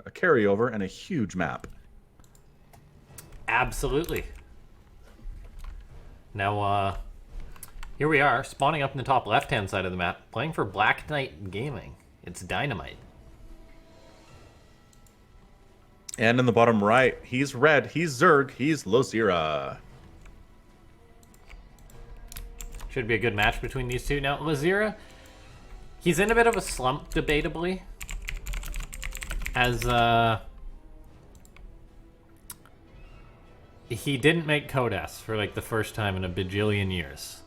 a carryover, and a huge map. Absolutely. Now, here we are, spawning up in the top left-hand side of the map, playing for Black Knight Gaming. It's DynaMite. And in the bottom right, he's red, he's Zerg, he's Losira. Should be a good match between these two. Now, Losira, he's in a bit of a slump, debatably. As, he didn't make Codas for, like, the first time in a bajillion years.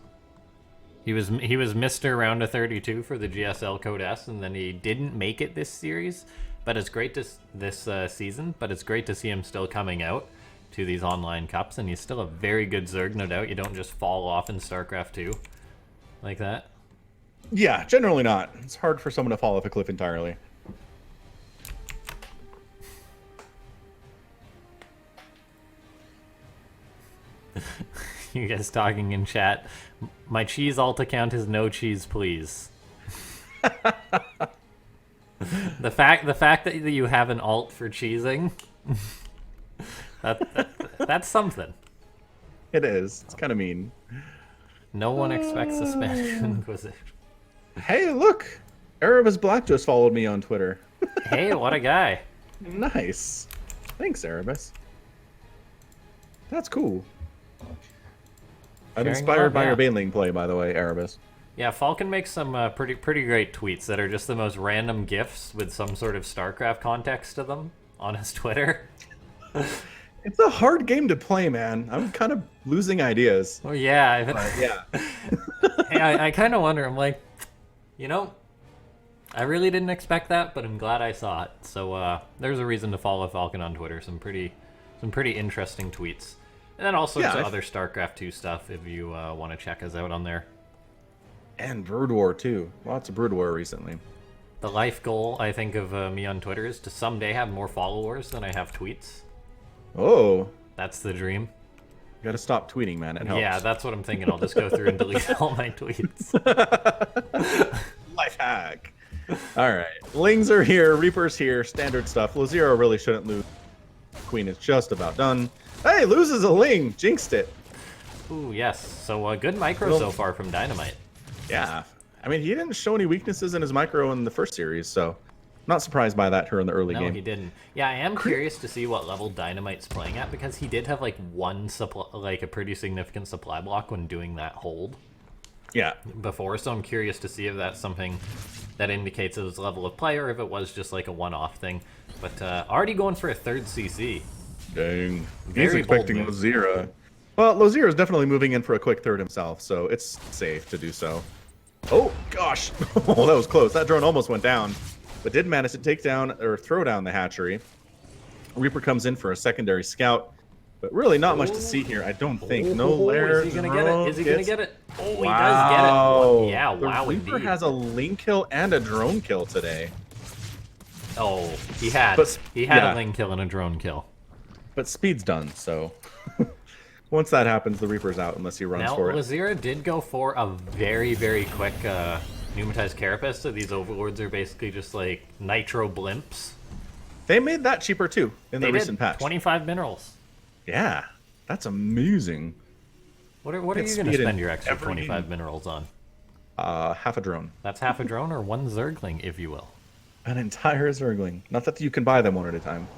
He was Mr. Round of 32 for the GSL Codas, and then he didn't make it this series. But it's great to this season. But it's great to see him still coming out to these online cups, and he's still a very good Zerg, no doubt. You don't just fall off in StarCraft 2 like that. Yeah, generally not. It's hard for someone to fall off a cliff entirely. You guys talking in chat. My cheese alt account is no cheese, please. The fact that you have an alt for cheesing, that's something. It is. It's kind of mean. No one expects a Spanish Inquisition. Hey, look! Erebus Black just followed me on Twitter. Hey, what a guy. Nice. Thanks, Erebus. That's cool. I'm inspired by your Baneling play, by the way, Erebus. Yeah, Falcon makes some pretty great tweets that are just the most random GIFs with some sort of StarCraft context to them on his Twitter. It's a hard game to play, man. I'm kind of losing ideas. Oh, yeah. Yeah. Hey, I kind of wonder. I'm like, you know, I really didn't expect that, but I'm glad I saw it. So there's a reason to follow Falcon on Twitter. Some pretty interesting tweets. And then also some other StarCraft 2 stuff if you want to check us out on there. And Brood War, too. Lots of Brood War recently. The life goal, I think, of me on Twitter is to someday have more followers than I have tweets. Oh. That's the dream. You gotta stop tweeting, man. It helps. Yeah, that's what I'm thinking. I'll just go through and delete all my tweets. Life hack. Alright. Lings are here. Reaper's here. Standard stuff. Losira really shouldn't lose. Queen is just about done. Hey, loses a Ling. Jinxed it. Ooh, yes. So good micro so far from DynaMite. Yeah. I mean, he didn't show any weaknesses in his micro in the first series, so not surprised by that here in the early game. No, he didn't. Yeah, I am curious to see what level DynaMite's playing at, because he did have like a pretty significant supply block when doing that hold. Yeah. Before, so I'm curious to see if that's something that indicates his level of play, or if it was just like a one-off thing. But already going for a third CC. Dang. Very He's expecting Losira. Well, Losira is definitely moving in for a quick third himself, so it's safe to do so. Oh, gosh. Oh, that was close. That drone almost went down, but did manage to take down or throw down the hatchery. Reaper comes in for a secondary scout, but really not much to see here, I don't think. No lair. Is he going to get it? Is he going to get it? Oh, wow. He does get it. Oh, yeah, wow, the Reaper indeed. has a Ling kill and a drone kill today. Oh, he had a Ling kill and a drone kill. But speed's done, so once that happens, the Reaper's out unless he runs for it. Now, Losira did go for a very quick pneumatized carapace, so these overlords are basically just like nitro blimps. They made that cheaper too in the recent patch. 25 minerals. Yeah, that's amazing. What are you going to spend your extra 25 minerals on? Half a drone. That's half a drone or one Zergling, if you will. An entire Zergling. Not that you can buy them one at a time.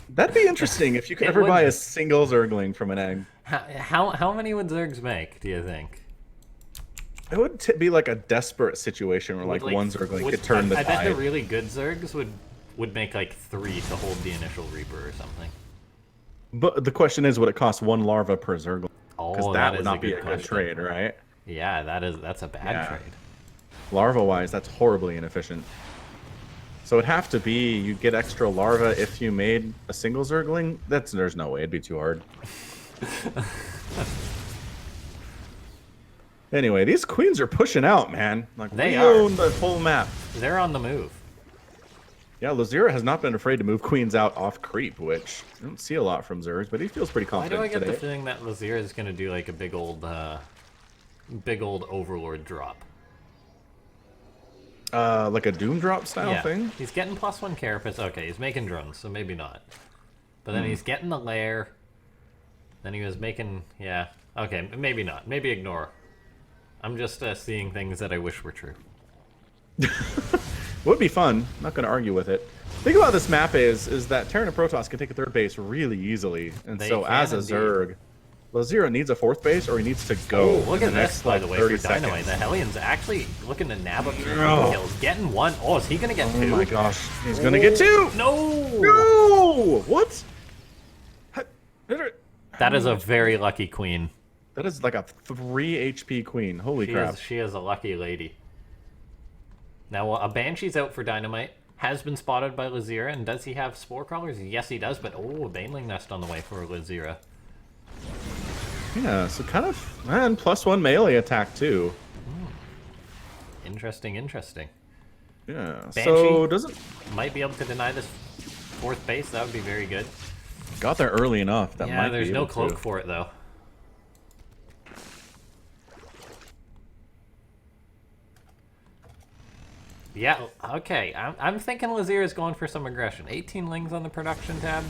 That'd be interesting if you could ever buy a single Zergling from an egg. How many would Zergs make, do you think? It would be like a desperate situation where like one Zergling could turn the tide. I bet the really good Zergs would make like 3 to hold the initial Reaper or something. But the question is, would it cost 1 larva per Zergling? Oh, because that would not be a good trade, right? Yeah, that's a bad trade. Larva-wise, that's horribly inefficient. So it'd have to be you'd get extra larva if you made a single Zergling. There's no way, it'd be too hard. Anyway, these queens are pushing out, man. Like they own the whole map. They're on the move. Yeah, Losira has not been afraid to move queens out off creep, which I don't see a lot from Zergs, but he feels pretty confident today. Why do I get the feeling that Losira is going to do like a big old overlord drop? Like a Doom Drop style thing? He's getting +1 carapace. Okay, he's making drones, so maybe not. But then he's getting the lair. Then he was making... Yeah. Okay, maybe not. Maybe ignore. I'm just seeing things that I wish were true. Would be fun. Not going to argue with it. Think about this map is that Terran and Protoss can take a third base really easily. And They so as a indeed. Zerg, Losira needs a fourth base or he needs to go. Oh, look in at the this, next, by like, the way, 30 for DynaMite. seconds. The Hellions actually looking to nab up some No. kills. Getting one. Oh, is he going to get two? Oh my gosh. He's going to get two! No! No! What? That is a very lucky queen. That is like a 3 HP queen. Holy crap. She is a lucky lady. Now, a Banshee's out for DynaMite. Has been spotted by Losira, and does he have Spore Crawlers? Yes, he does, but oh, a Baneling Nest on the way for Losira. Yeah, so kind of... And +1 melee attack, too. Interesting, interesting. Yeah, Banshee so doesn't... might be able to deny this fourth base. That would be very good. Got there early enough. That Yeah, might there's be no able cloak to. for it, though. Yeah, okay. I'm thinking Losira's going for some aggression. 18 lings on the production tab.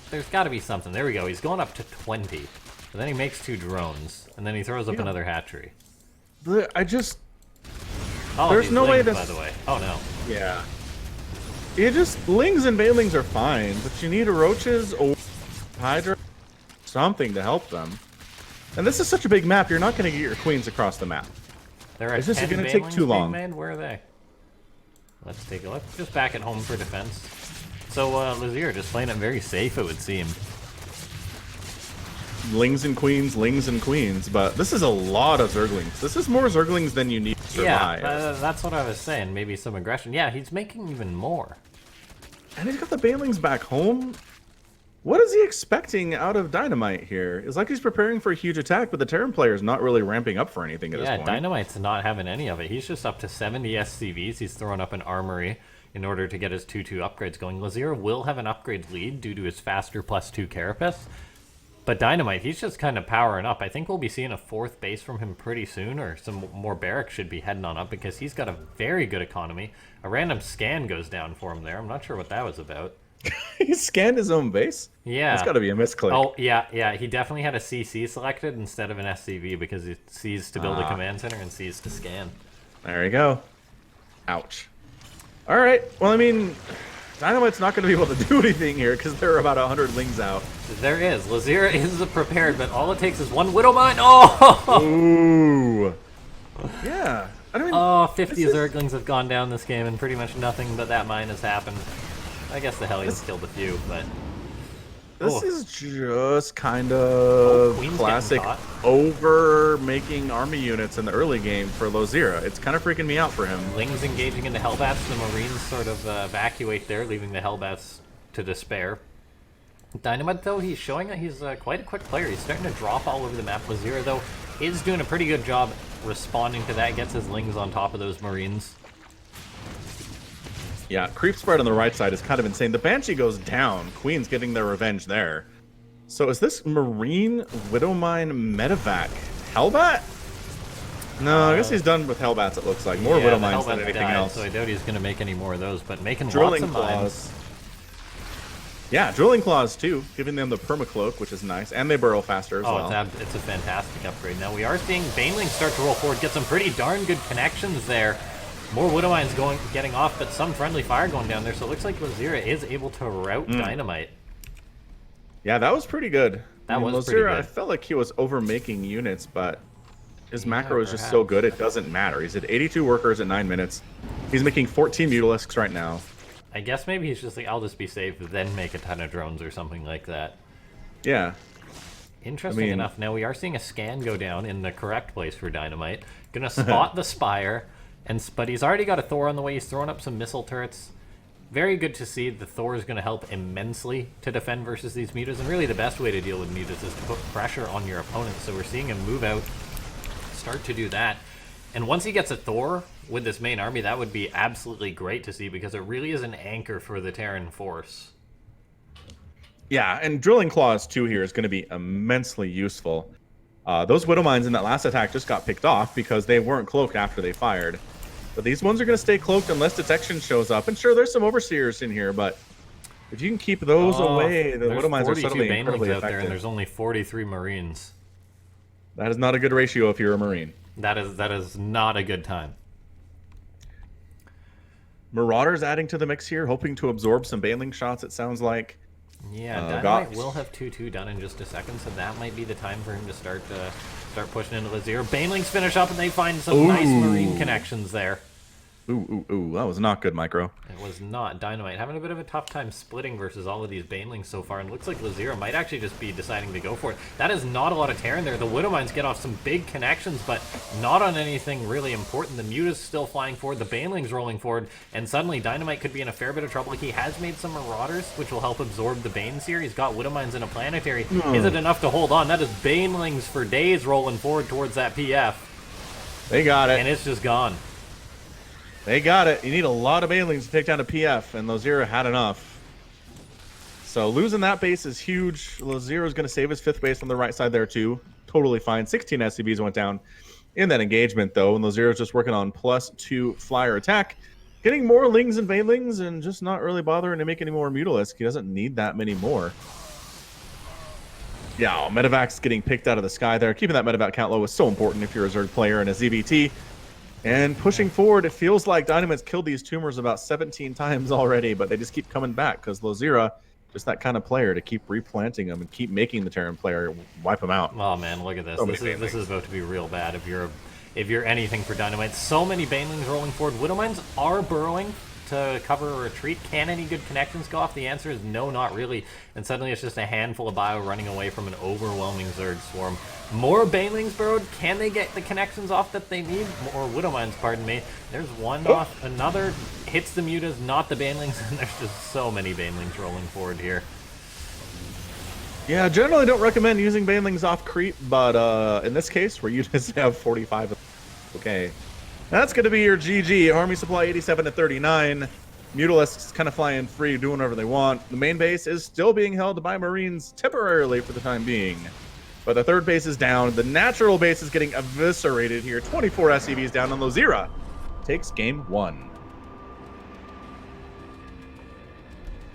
There's got to be something. There we go. He's going up to 20. But then he makes 2 drones, and then he throws up another hatchery. I just... Oh, There's these no way lings, this- by the way. Oh, no. Yeah. You just... Lings and Banelings are fine, but you need roaches or Hydra, something to help them. And this is such a big map, you're not going to get your queens across the map. There are It's just 10 gonna take Banelings too long. being made? Where are they? Let's take a look. Just back at home for defense. So, Losira just playing it very safe, it would seem. Lings and queens, but this is a lot of Zerglings. This is more Zerglings than you need to survive. Yeah, that's what I was saying. Maybe some aggression. Yeah, he's making even more. And he's got the Banelings back home. What is he expecting out of DynaMite here? It's like he's preparing for a huge attack, but the Terran player is not really ramping up for anything at Yeah, this point. DynaMite's not having any of it. He's just up to 70 SCVs. He's throwing up an armory in order to get his 2-2 upgrades going. Losira will have an upgrade lead due to his faster +2 carapace. But DynaMite, he's just kind of powering up. I think we'll be seeing a fourth base from him pretty soon, or some more barracks should be heading on up because he's got a very good economy. A random scan goes down for him there. I'm not sure what that was about. He scanned his own base? Yeah. That's got to be a misclick. Oh, yeah. He definitely had a CC selected instead of an SCV because he C's to build a command center and C's to scan. There you go. Ouch. All right. Well, I mean, DynaMite's not going to be able to do anything here because there are about 100 lings out. There is. Losira is prepared, but all it takes is one Widow Mine. Oh! Ooh. Yeah. I mean, Oh, 50 this is- Zerglings have gone down this game, and pretty much nothing but that mine has happened. I guess the Hellions killed a few, but... This Oh. is just kind of Queen's classic getting over making army units in the early game for Losira. It's kind of freaking me out for him. Lings engaging into Hellbats. The Marines sort of evacuate there, leaving the Hellbats to despair. DynaMite, though, he's showing that he's quite a quick player. He's starting to drop all over the map. Losira, though, is doing a pretty good job responding to that. Gets his Lings on top of those Marines. Yeah, creep spread on the right side is kind of insane. The Banshee goes down. Queen's getting their revenge there. So is this Marine Widowmine Medevac Hellbat? No, I guess he's done with Hellbats, it looks like. More Yeah, the Widowmines than Hellbats anything died, else. so I doubt he's going to make any more of those, but making Drilling lots of mines. Claws. Yeah, Drilling Claws too, giving them the permacloak, which is nice, and they burrow faster as Oh, well. it's a fantastic upgrade. Now we are seeing Banelings start to roll forward, get some pretty darn good connections there. More Widowmines getting off, but some friendly fire going down there, so it looks like Losira is able to rout DynaMite. Yeah, that was pretty good. That was Losira, pretty good. I felt like he was overmaking units, but his macro is just so good, it doesn't matter. He's at 82 workers at 9 minutes. He's making 14 Mutalisks right now. I guess maybe he's just like, I'll just be safe, then make a ton of drones or something like that. Yeah. Interesting enough, now we are seeing a scan go down in the correct place for DynaMite. Gonna spot the Spire, but he's already got a Thor on the way. He's throwing up some missile turrets. Very good to see. The Thor is going to help immensely to defend versus these mutas, and really the best way to deal with mutas is to put pressure on your opponent. So we're seeing him move out, start to do that. And once he gets a Thor with this main army, that would be absolutely great to see because it really is an anchor for the Terran force. Yeah, and Drilling Claws too here is going to be immensely useful. Those Widow Mines in that last attack just got picked off because they weren't cloaked after they fired. But these ones are going to stay cloaked unless detection shows up. And sure, there's some Overseers in here, but if you can keep those away, the Widow Mines are suddenly incredibly effective. There, and there's only 43 Marines. That is not a good ratio if you're a Marine. That is not a good time. Marauders adding to the mix here, hoping to absorb some Baneling shots, it sounds like. Yeah, DynaMite will have 2-2 done in just a second, so that might be the time for him to start pushing into Losira. Banelings finish up, and they find some nice Marine connections there. Ooh, that was not good, Micro. It was not. DynaMite having a bit of a tough time splitting versus all of these Banelings so far, and it looks like Losira might actually just be deciding to go for it. That is not a lot of Terran there. The Widow Mines get off some big connections, but not on anything really important. The Muta's still flying forward, the Banelings rolling forward, and suddenly DynaMite could be in a fair bit of trouble. He has made some Marauders, which will help absorb the Banes here. He's got Widow Mines in a Planetary. Is it enough to hold on? That is Banelings for days rolling forward towards that PF. They got it. And it's just gone. They got it. You need a lot of Banelings to take down a PF, and Losira had enough. So losing that base is huge. Losira is going to save his 5th base on the right side there too. Totally fine. 16 SCVs went down in that engagement though, and Losira is just working on +2 flyer attack. Getting more Lings and Banelings and just not really bothering to make any more Mutalisk. He doesn't need that many more. Yeah, Medevac's getting picked out of the sky there. Keeping that Medevac count low is so important if you're a Zerg player and a ZVT. And pushing forward, it feels like DynaMite's killed these tumors about 17 times already, but they just keep coming back because Losira, just that kind of player to keep replanting them and keep making the Terran player wipe them out. Oh man, look at this. This is about to be real bad if you're anything for DynaMite. So many Banelings rolling forward. Widow Mines are burrowing to cover a retreat. Can any good connections go off? The answer is no, not really. And suddenly it's just a handful of bio running away from an overwhelming Zerg swarm. More Banelings burrowed. Can they get the connections off that they need? More Widow Mines, pardon me. There's one off. Another hits the Mutas, not the Banelings. And there's just so many Banelings rolling forward here. Yeah, generally don't recommend using Banelings off creep, but in this case, where you just have 45, okay. That's going to be your GG. Army supply 87 to 39. Mutalisks kind of flying free, doing whatever they want. The main base is still being held by Marines temporarily for the time being. But the 3rd base is down. The natural base is getting eviscerated here. 24 SCVs down on Losira. Takes game 1.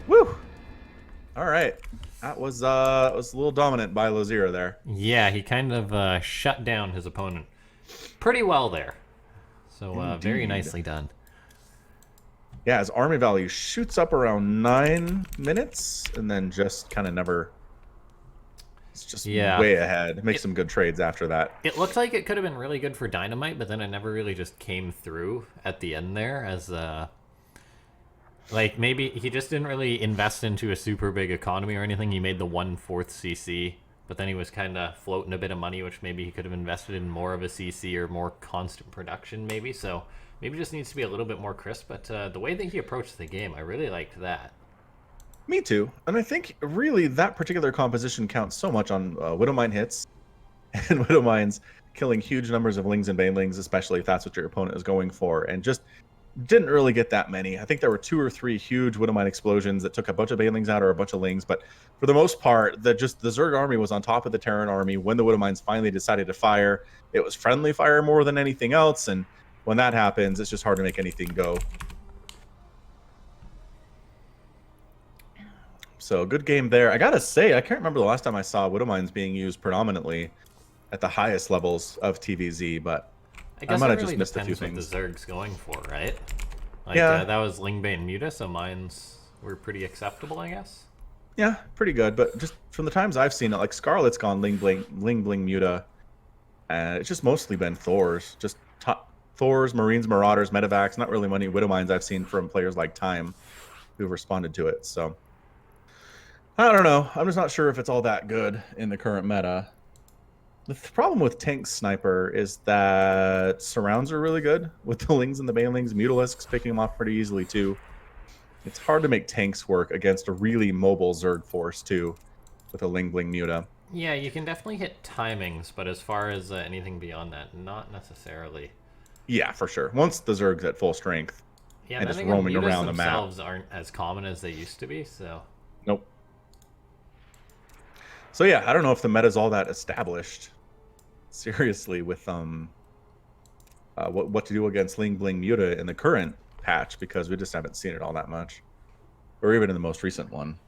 Woo! All right. That was a little dominant by Losira there. Yeah, he kind of shut down his opponent pretty well there. So very nicely done. Yeah, his army value shoots up around 9 minutes, and then just kind of never... It's just way ahead. Makes some good trades after that. It looked like it could have been really good for DynaMite, but then it never really just came through at the end there as... like, maybe he just didn't really invest into a super big economy or anything. He made the 1/4 CC. But then he was kind of floating a bit of money, which maybe he could have invested in more of a CC or more constant production, maybe. So maybe just needs to be a little bit more crisp. But the way that he approached the game, I really liked that. Me too. And I think really that particular composition counts so much on Widow Mine hits and Widow Mines killing huge numbers of Lings and Banelings, especially if that's what your opponent is going for. And just didn't really get that many. I think there were 2 or 3 huge Widow Mine explosions that took a bunch of Banelings out or a bunch of Lings, but for the most part, the Zerg army was on top of the Terran army when the Widow Mines finally decided to fire. It was friendly fire more than anything else, and when that happens, it's just hard to make anything go. So good game there. I gotta say, I can't remember the last time I saw Widow Mines being used predominantly at the highest levels of TvZ, but I might have just missed a few things. What the Zerg's going for, right? Like, yeah, that was Lingbait and Muta, so mines were pretty acceptable, I guess. Yeah, pretty good. But just from the times I've seen it, like Scarlet's gone Ling Bling Muta, and it's just mostly been Thors, just Thors, Marines, Marauders, Medevacs. Not really many Widow Mines I've seen from players like Time who've responded to it. So I don't know. I'm just not sure if it's all that good in the current meta. The problem with Tank Sniper is that surrounds are really good with the Lings and the Banelings. Mutalisks picking them off pretty easily too. It's hard to make tanks work against a really mobile Zerg force too with a Ling Bling Muta. Yeah, you can definitely hit timings, but as far as anything beyond that, not necessarily. Yeah, for sure. Once the Zerg's at full strength and just roaming around the map. Themselves aren't as common as they used to be, so... Nope. So yeah, I don't know if the meta's all that established. seriously with what to do against Ling Bling Muta in the current patch, because we just haven't seen it all that much, or even in the most recent one.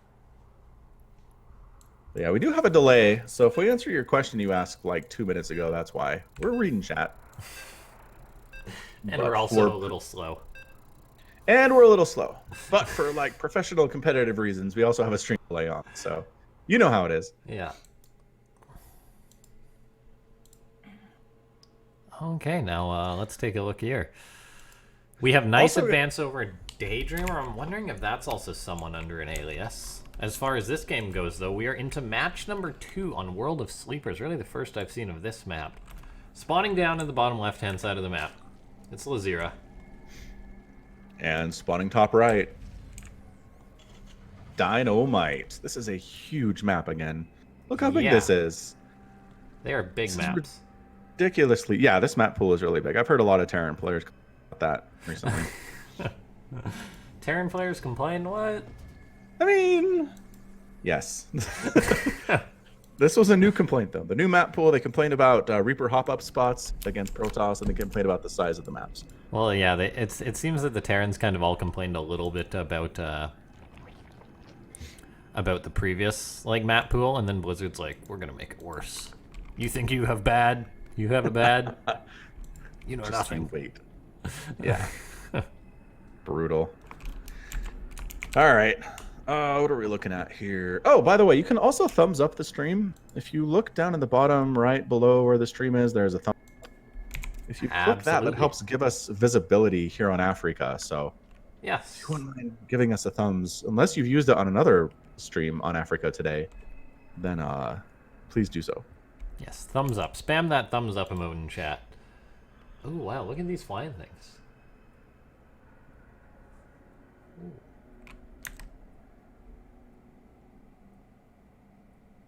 But yeah, we do have a delay, so if we answer your question you asked like 2 minutes ago, that's why. We're reading chat. And we're also a little slow. And we're a little slow. But for like professional competitive reasons, we also have a stream delay on, so you know how it is. Yeah. Okay, now let's take a look here. We have nice Also, advance over Daydreamer. I'm wondering if that's also someone under an alias. As far as this game goes, though, we are into match number 2 on World of Sleepers. Really the first I've seen of this map. Spawning down in the bottom left-hand side of the map. It's Losira. And spawning top right. DynaMite. This is a huge map again. Look how big this is. They are big maps. Ridiculously. Yeah, this map pool is really big. I've heard a lot of Terran players about that recently. Terran players complained what? I mean, yes. This was a new complaint, though. The new map pool, they complained about Reaper hop-up spots against Protoss, and they complained about the size of the maps. Well, yeah, it seems that the Terrans kind of all complained a little bit about the previous like map pool, and then Blizzard's like, we're gonna make it worse. You think you have bad? You have it bad? You know Just nothing. you wait. Yeah. Brutal. All right. What are we looking at here? Oh, by the way, you can also thumbs up the stream. If you look down in the bottom right below where the stream is, there's a thumb. If you click that helps give us visibility here on Afreeca. So, yes, if you wouldn't mind giving us a thumbs, unless you've used it on another stream on Afreeca today, then please do so. Yes, thumbs up. Spam that thumbs up emote in chat. Oh wow, look at these flying things. Ooh.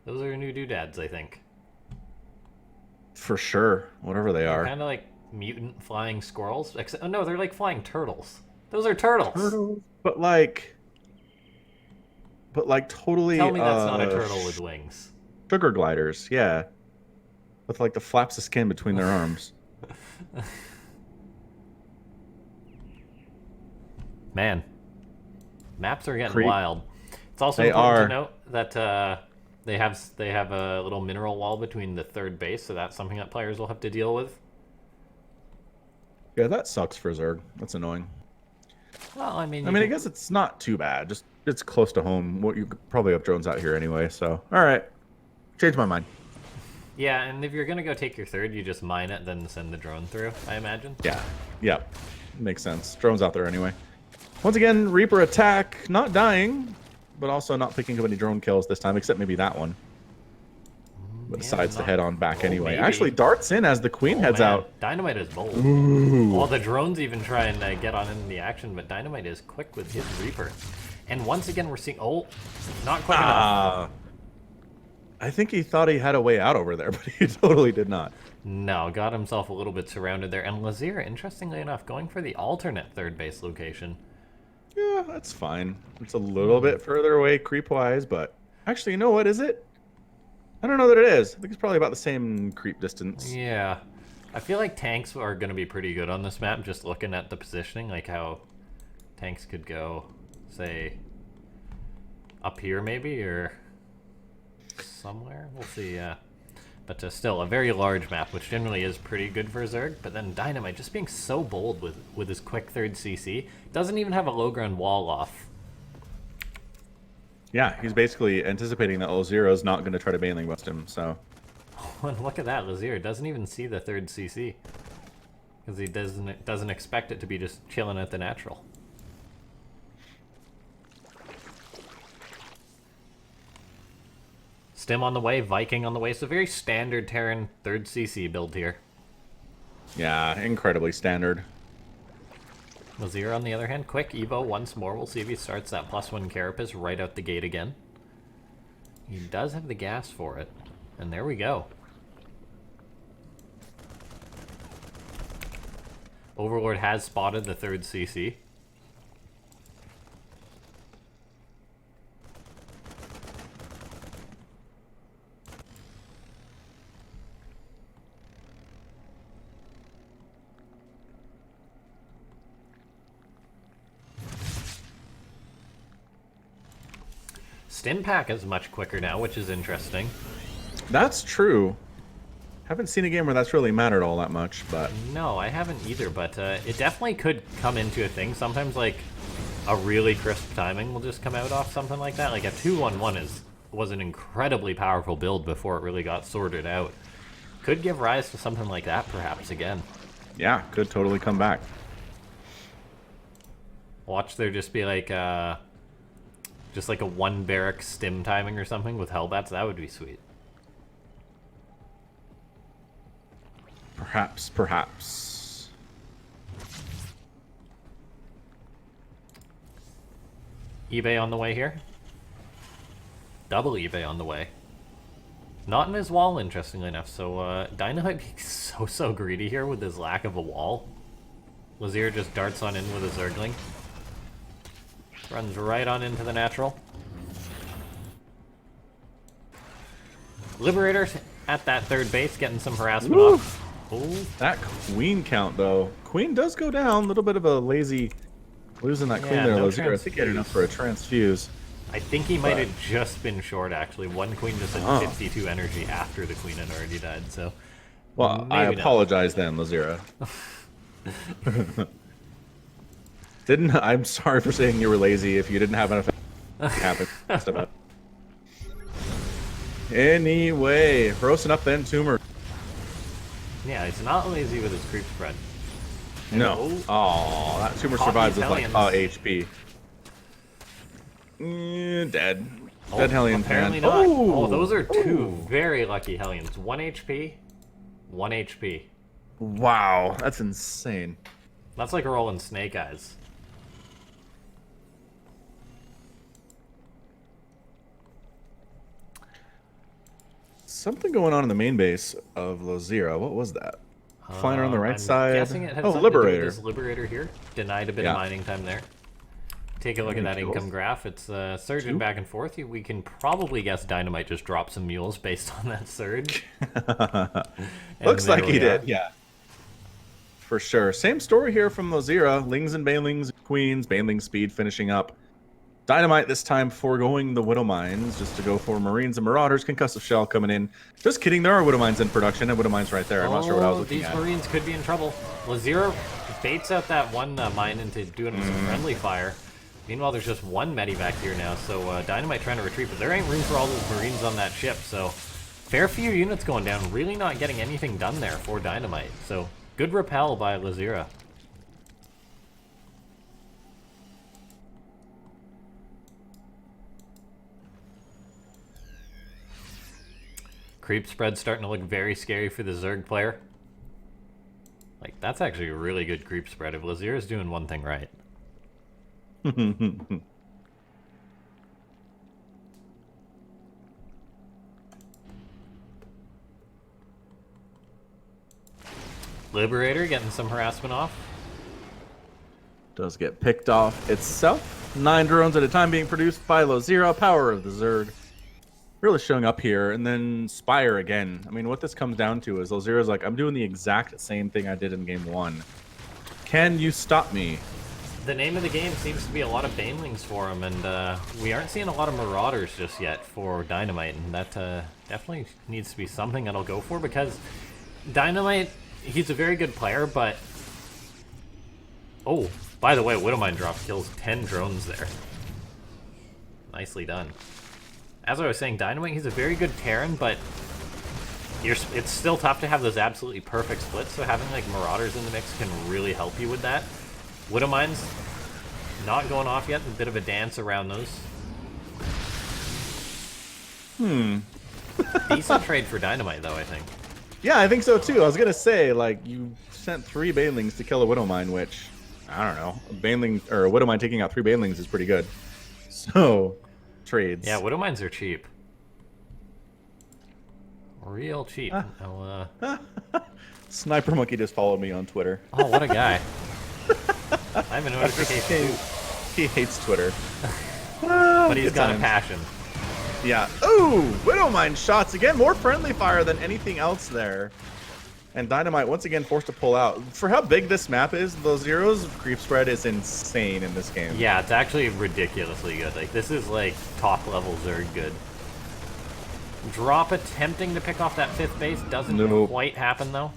Those are new doodads, I think. For sure, whatever they are. Kind of like mutant flying squirrels. Except, oh no, they're like flying turtles. Those are turtles. Turtles, but like totally. Tell me that's not a turtle with wings. Sugar gliders, yeah, with like the flaps of skin between their arms. Man, maps are getting wild. It's also They important are. to note that they have a little mineral wall between the third base, so that's something that players will have to deal with. Yeah, that sucks for Zerg. That's annoying. Well, I mean, I guess it's not too bad. Just it's close to home. What you could probably have drones out here anyway. So, all right, change my mind. Yeah, and if you're gonna go take your third, you just mine it, then send the drone through. I imagine. Yeah, makes sense. Drones out there anyway. Once again, Reaper attack, not dying, but also not picking up any drone kills this time, except maybe that one. But decides to head on back anyway. Maybe. Actually, darts in as the queen heads out. DynaMite is bold. Ooh. Well, the drones even try and get on in the action, but DynaMite is quick with his Reaper. And once again, we're seeing... Oh, not quick enough. I think he thought he had a way out over there, but he totally did not. No, got himself a little bit surrounded there. And Losira, interestingly enough, going for the alternate third base location. Yeah, that's fine. It's a little bit further away creep-wise, but... Actually, you know what, is it? I don't know that it is. I think it's probably about the same creep distance. Yeah. I feel like tanks are going to be pretty good on this map, just looking at the positioning, like how tanks could go, say, up here maybe, or somewhere. We'll see, yeah. But still, a very large map, which generally is pretty good for Zerg. But then DynaMite just being so bold with his quick third CC. Doesn't even have a low ground wall off. Yeah, he's basically anticipating that Losira's not going to try to Baneling West him, so... And look at that, Losira doesn't even see the third CC. Because he doesn't expect it to be just chilling at the natural. Stim on the way, Viking on the way. So very standard Terran third CC build here. Yeah, incredibly standard. Losira, on the other hand, quick Evo once more. We'll see if he starts that +1 Carapace right out the gate again. He does have the gas for it. And there we go. Overlord has spotted the third CC. Stim pack is much quicker now, which is interesting. That's true. Haven't seen a game where that's really mattered all that much, but... No, I haven't either, but it definitely could come into a thing. Sometimes, like, a really crisp timing will just come out off something like that. Like, a 2-1-1 was an incredibly powerful build before it really got sorted out. Could give rise to something like that, perhaps, again. Yeah, could totally come back. Watch there just be, like, just like a 1 barrack stim timing or something with Hellbats. That would be sweet. Perhaps, perhaps. eBay on the way here. Double eBay on the way. Not in his wall, interestingly enough. So DynaMite being so greedy here with his lack of a wall. Losira just darts on in with a Zergling. Runs right on into the natural. Liberator at that third base, getting some harassment off. Oh, that queen count, though. Queen does go down. A little bit of a lazy losing that queen there, no Losira. I think he had enough for a transfuse. I think he might have just been short, actually. One queen just had 52 energy after the queen had already died, so... Well, I apologize then, Losira. I'm sorry for saying you were lazy if you didn't have enough happen. Anyway, roasting up then Tumor. Yeah, he's not lazy with his creep spread. No. Oh, that Tumor survives with like HP. Dead. Dead Hellions, apparently man. Not. Oh, those are two very lucky Hellions. 1 HP, 1 HP. Wow, that's insane. That's like a roll in Snake Eyes. Something going on in the main base of Losira. What was that? Flying on the right side. Guessing it had something Liberator. to do with this Liberator here. Denied a bit of mining time there. Take a look at that income graph. It's surging back and forth. We can probably guess DynaMite just dropped some mules based on that surge. Looks like he did, yeah. For sure. Same story here from Losira. Lings and Banelings, Queens, Baneling speed finishing up. DynaMite this time foregoing the Widow Mines just to go for Marines and Marauders. Concussive Shell coming in. Just kidding, there are Widow Mines in production and Widow Mines right there. I'm not sure what I was looking at. These Marines could be in trouble. Losira baits out that one mine into doing some friendly fire. Meanwhile, there's just one medivac here now, so DynaMite trying to retreat, but there ain't room for all those Marines on that ship, so fair few units going down, really not getting anything done there for DynaMite. So good repel by Losira. Creep spread starting to look very scary for the Zerg player. Like, that's actually a really good creep spread if Losira's doing one thing right. Liberator getting some harassment off. Does get picked off itself. 9 drones at a time being produced by Losira. Power of the Zerg. Really showing up here. And then Spire again. I mean, what this comes down to is Losira's like, I'm doing the exact same thing I did in game 1. Can you stop me? The name of the game seems to be a lot of Banelings for him, and we aren't seeing a lot of Marauders just yet for DynaMite, and that definitely needs to be something that'll go for, because DynaMite, he's a very good player, but... Oh, by the way, Widowmine drop kills 10 drones there. Nicely done. As I was saying, DynaMite, he's a very good Terran, but it's still tough to have those absolutely perfect splits, so having like Marauders in the mix can really help you with that. Widowmine's not going off yet. A bit of a dance around those. Decent trade for DynaMite, though, I think. Yeah, I think so, too. I was going to say, like, you sent 3 Banelings to kill a Widowmine, which, I don't know. A Baneling, or a Widowmine taking out 3 Banelings is pretty good. So, trades. Yeah, Widowmines are cheap. Real cheap. Sniper Monkey just followed me on Twitter. Oh, what a guy. I have a notification. He hates Twitter. But he's got a passion. Yeah. Ooh, Widowmine shots again. More friendly fire than anything else there. And DynaMite once again forced to pull out. For how big this map is, Losira's creep spread is insane in this game. Yeah, it's actually ridiculously good. Like, this is like top level Zerg good. Drop attempting to pick off that 5th base doesn't quite happen though.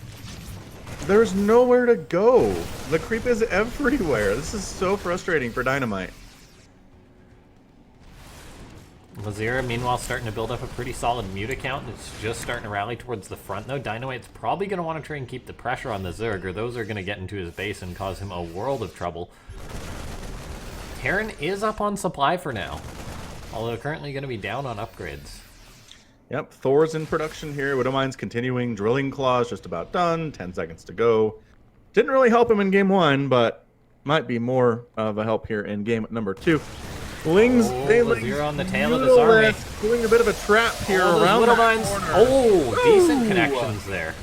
There's nowhere to go. The creep is everywhere. This is so frustrating for DynaMite. Losira, meanwhile, starting to build up a pretty solid mute account. It's just starting to rally towards the front, though. DynaMite's probably going to want to try and keep the pressure on the Zerg, or those are going to get into his base and cause him a world of trouble. Terran is up on supply for now, although currently going to be down on upgrades. Yep, Thor's in production here. Widowmine's continuing. Drilling Claw's just about done. 10 seconds to go. Didn't really help him in game 1, but might be more of a help here in game number 2. Lings, Losira on the tail of his army. Doing a bit of a trap here around the corner. Oh, decent connections there.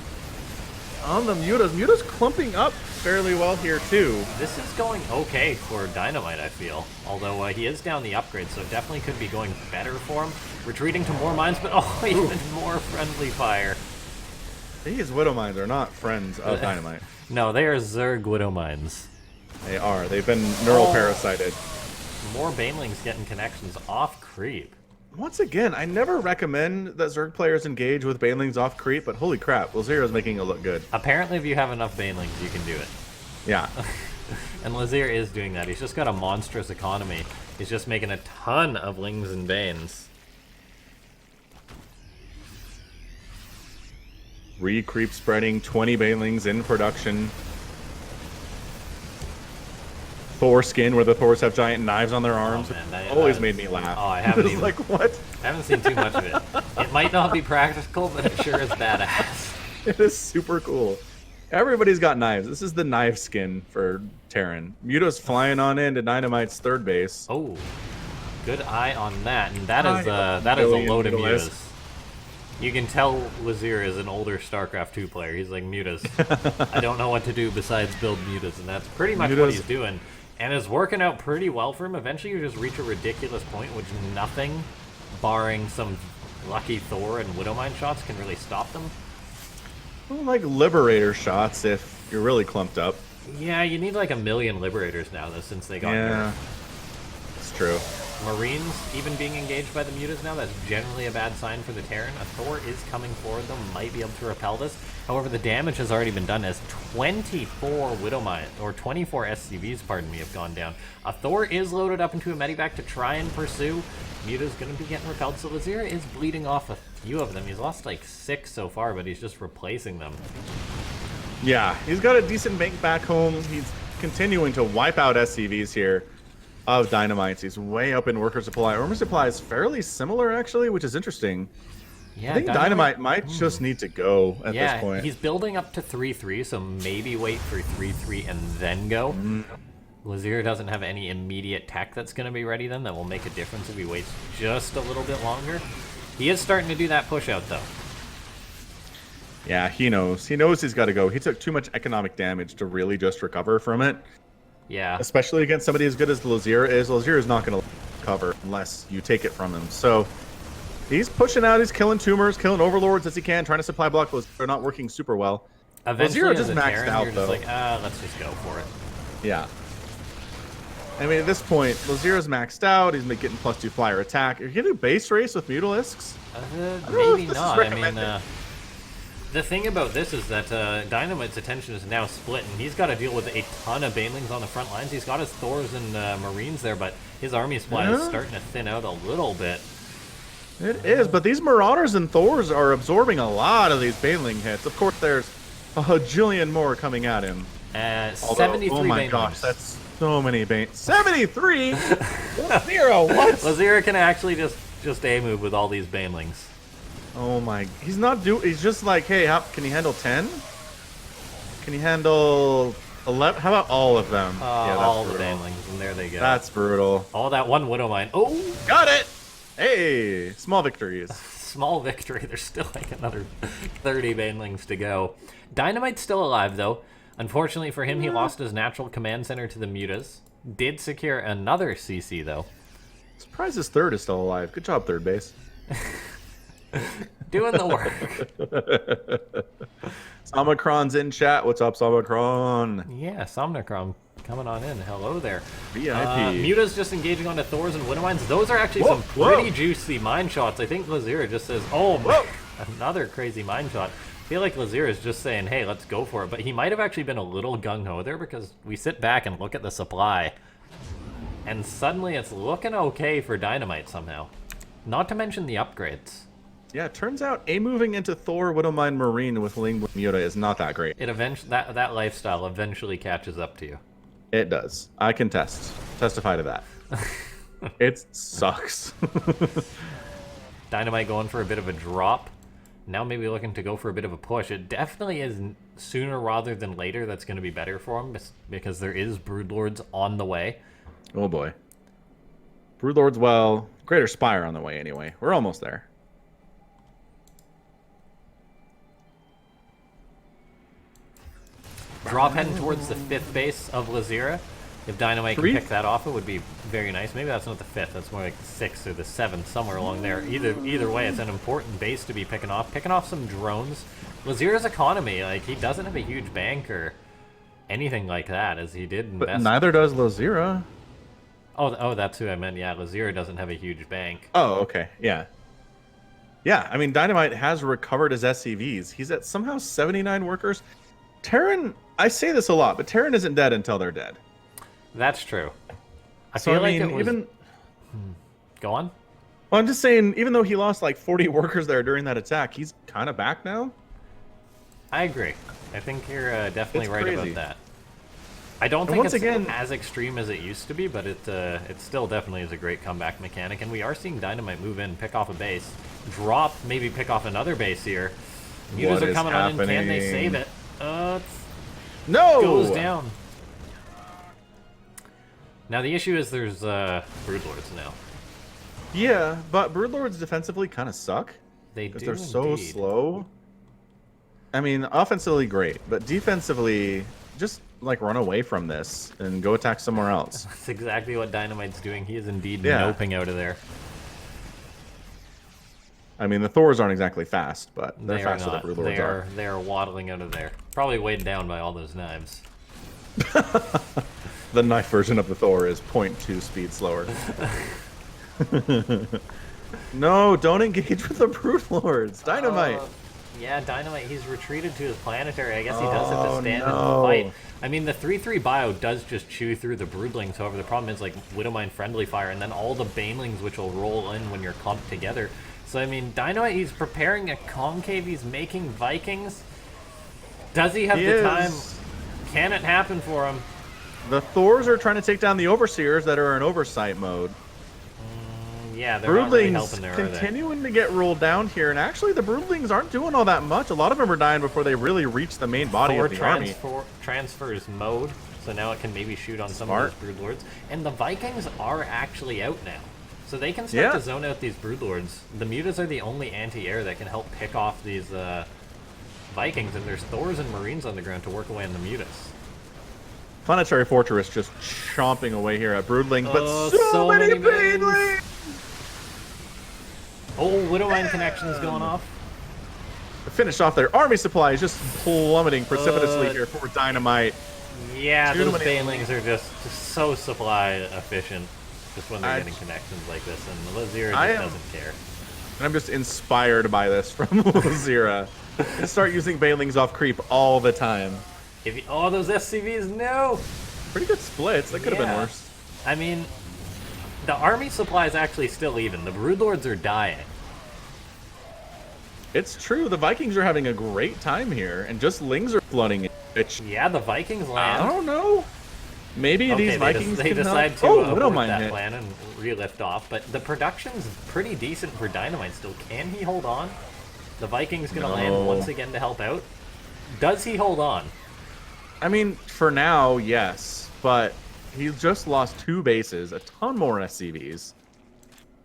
On the Mutas. Mutas clumping up fairly well here, too. This is going okay for DynaMite, I feel. Although he is down the upgrade, so it definitely could be going better for him. Retreating to more mines, but even more friendly fire. These Widowmines are not friends of DynaMite. No, they are Zerg Widowmines. They are. They've been neural parasited. More Banelings getting connections off creep. Once again, I never recommend that Zerg players engage with Banelings off creep, but holy crap, Losira's making it look good. Apparently, if you have enough Banelings, you can do it. Yeah. And Losira is doing that. He's just got a monstrous economy. He's just making a ton of Lings and Banes. Re-creep spreading, 20 Banelings in production. Thor skin, where the Thors have giant knives on their arms. Oh, man, that always made me laugh. Oh, I haven't even... like, what? I haven't seen too much of it. It might not be practical, but it sure is badass. It is super cool. Everybody's got knives. This is the knife skin for Terran. Muta's flying on into DynaMite's 3rd base. Oh, good eye on that. And that is a load of Mutas. You can tell Losira is an older StarCraft 2 player. He's like, Mutas. I don't know what to do besides build Mutas, and that's pretty much what he's doing. And it's working out pretty well for him. Eventually you just reach a ridiculous point which nothing, barring some lucky Thor and Widowmine shots, can really stop them. Well, like Liberator shots if you're really clumped up. Yeah, you need like 1 million Liberators now, though, since they got nerfed. It's true. Marines even being engaged by the Mutas now, that's generally a bad sign for the Terran. A Thor is coming forward, though, might be able to repel this. However, the damage has already been done as 24 Widowmine, or 24 SCVs, pardon me, have gone down. A Thor is loaded up into a medivac to try and pursue. Muta's going to be getting repelled, so Losira is bleeding off a few of them. He's lost like 6 so far, but he's just replacing them. Yeah, he's got a decent bank back home. He's continuing to wipe out SCVs here of DynaMites. He's way up in worker supply. Worker supply is fairly similar, actually, which is interesting. Yeah, I think DynaMite might just need to go at this point. He's building up to 3-3, so maybe wait for 3-3 and then go. Losira doesn't have any immediate tech that's going to be ready then that will make a difference if he waits just a little bit longer. He is starting to do that push out, though. Yeah, he knows. He knows he's got to go. He took too much economic damage to really just recover from it. Yeah. Especially against somebody as good as Losira is. Losira is not going to cover unless you take it from him. So he's pushing out. He's killing tumors, killing overlords as he can, trying to supply block. They're not working super well. Eventually, Losira just maxed Terran, out, you're though. just like, let's just go for it. Yeah. I mean, at this point, Losira's maxed out. He's getting +2 flyer attack. Are you going to do base race with Mutalisks? Maybe not. I mean, the thing about this is that DynaMite's attention is now split, and he's got to deal with a ton of Banelings on the front lines. He's got his Thors and Marines there, but his army supply is starting to thin out a little bit. It is, but these Marauders and Thors are absorbing a lot of these Baneling hits. Of course, there's a bajillion more coming at him. 73 oh my Banelings. gosh, that's so many Bane. 73? Losira, what? Losira can actually just A-move with all these Banelings. Oh my, he's just like, hey, can you handle 10? Can you handle 11? How about all of them? Yeah, all the Banelings, and there they go. That's brutal. All that one Widowmine. Oh! Got it! Hey, small victories. Small victory. There's still like another 30 Banelings to go. DynaMite's still alive, though. Unfortunately for him, he lost his natural command center to the Mutas. Did secure another CC, though. Surprised his 3rd is still alive. Good job, 3rd base. Doing the work. Omicron's in chat. What's up, Omicron? Yeah, Somnicron coming on in. Hello there. VIP. Muta's just engaging onto Thors and Widowmines. Those are actually some pretty juicy mine shots. I think Losira just says, oh, another crazy mine shot. I feel like Losira is just saying, hey, let's go for it. But he might have actually been a little gung-ho there because we sit back and look at the supply. And suddenly it's looking okay for DynaMite somehow. Not to mention the upgrades. Yeah, it turns out moving into Thor, Widowmine, Marine with Ling Muta is not that great. It that lifestyle eventually catches up to you. It does. I can testify to that. It sucks. DynaMite going for a bit of a drop. Now maybe looking to go for a bit of a push. It definitely is sooner rather than later that's going to be better for him because there is Broodlords on the way. Oh boy. Broodlords, well, Greater Spire on the way anyway. We're almost there. Drop heading towards the 5th base of Losira. If DynaMite can pick that off, it would be very nice. Maybe that's not the 5th. That's more like the 6th or the 7th, somewhere along there. Either way, it's an important base to be picking off. Picking off some drones. Losira's economy, like, he doesn't have a huge bank or anything like that, as he did invest. But neither does Losira. Oh, that's who I meant. Yeah, Losira doesn't have a huge bank. Oh, okay. Yeah. Yeah, I mean, DynaMite has recovered his SCVs. He's at somehow 79 workers. Terran, I say this a lot, but Terran isn't dead until they're dead. That's true. I feel like it was... even... Go on. Well, I'm just saying, even though he lost like 40 workers there during that attack, he's kind of back now. I agree. I think you're definitely right crazy about that. I don't think it's as extreme as it used to be, but it still definitely is a great comeback mechanic. And we are seeing DynaMite move in, pick off a base, drop, maybe pick off another base here. Mutas are coming on in. Can they save it? No! Goes down. Now the issue is there's Broodlords now. Yeah, but Broodlords defensively kind of suck. They do. They're so slow. I mean, offensively great, but defensively, just like run away from this and go attack somewhere else. That's exactly what DynaMite's doing. He is indeed noping out of there. I mean, the Thors aren't exactly fast, but they're faster than Broodlords are. They are waddling out of there. Probably weighed down by all those knives. The knife version of the Thor is 0.2 speed slower. No, don't engage with the Broodlords. DynaMite. Yeah, DynaMite, he's retreated to his planetary. I guess he does have to stand in the fight. I mean, the 3/3 bio does just chew through the Broodlings. However, the problem is, like, Widowmine friendly fire, and then all the Banelings, which will roll in when you're clumped together. So, I mean, DynaMite, he's preparing a concave. He's making Vikings. Does he have the time? Can it happen for him? The Thors are trying to take down the Overseers that are in oversight mode. Yeah, they're not really helping there, continuing to get rolled down here, and actually the Broodlings aren't doing all that much. A lot of them are dying before they really reach the main body of the army. Transfers mode, so now it can maybe shoot on some of those Broodlords. And the Vikings are actually out now, so they can start to zone out these Broodlords. The Mutas are the only anti-air that can help pick off these Vikings, and there's Thors and Marines on the ground to work away on the Mutas. Planetary Fortress just chomping away here at Broodlings, but so many Banelings! Oh, Widowmine connections going off. Finish off their army supply is just plummeting precipitously here for DynaMite. Yeah, those Banelings are just so supply efficient just when they're getting connections like this, and Losira just doesn't care. And I'm just inspired by this from Losira. Start using Banelings off creep all the time. Oh, those SCVs, no! Pretty good splits. That could have been worse. I mean, the army supply is actually still even. The Broodlords are dying. It's true. The Vikings are having a great time here, and just Lings are flooding it. Yeah, the Vikings land. I don't know. Maybe these Vikings they decide to abort that plan and re-lift off, but the production's pretty decent for DynaMite still. Can he hold on? The Vikings gonna land once again to help out. Does he hold on? I mean, for now, yes, but he just lost 2 bases, a ton more SCVs,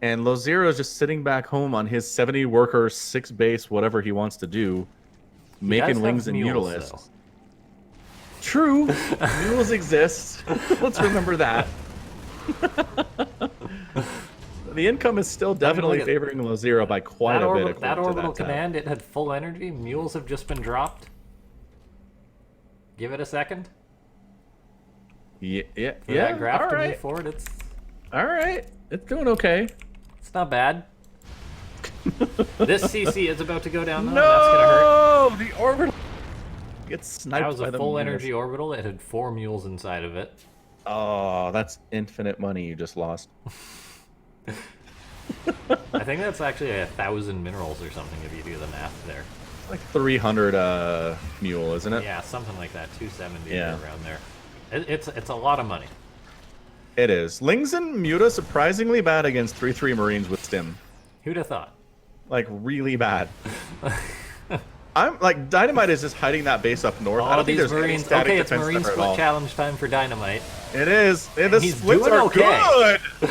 and Losira is just sitting back home on his 70 worker, 6 base, whatever he wants to do, making Lings and Mutalisks. True, mules exist. Let's remember that. The income is still definitely look at- favoring Losira by quite a bit. That according to orbital tab. command, it had full energy. Mules have just been dropped. Give it a second. Yeah, For that graph all to right. move forward, it's It's doing okay. not bad. This CC is about to go down, though, and that's gonna hurt. No, the orbital gets sniped That was by a the full mules. energy orbital. It had 4 mules inside of it. Oh, that's infinite money you just lost. I think that's actually 1,000 minerals or something if you do the math there. Like 300 mule, isn't it? Yeah, something like that. 270 Yeah. or around there. It's a lot of money. It is. Lings and Muta surprisingly bad against 3-3 Marines with stim. Who'd have thought? Like, really bad. I'm like, DynaMite is just hiding that base up north. I All don't think these there's any Marines. static Okay, it's defense Marine there at split all. challenge time for DynaMite. It is. And the he's splits doing are okay. good.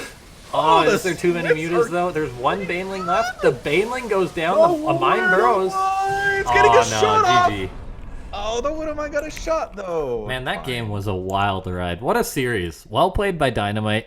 Oh, the is there too many splits mutas are- though? There's one Baneling left. The Baneling goes down. Oh, A mine burrows. It's getting a Oh shot no, off. GG. Oh, the Widowmine got a shot though. Man, that game was a wild ride. What a series. Well played by DynaMite.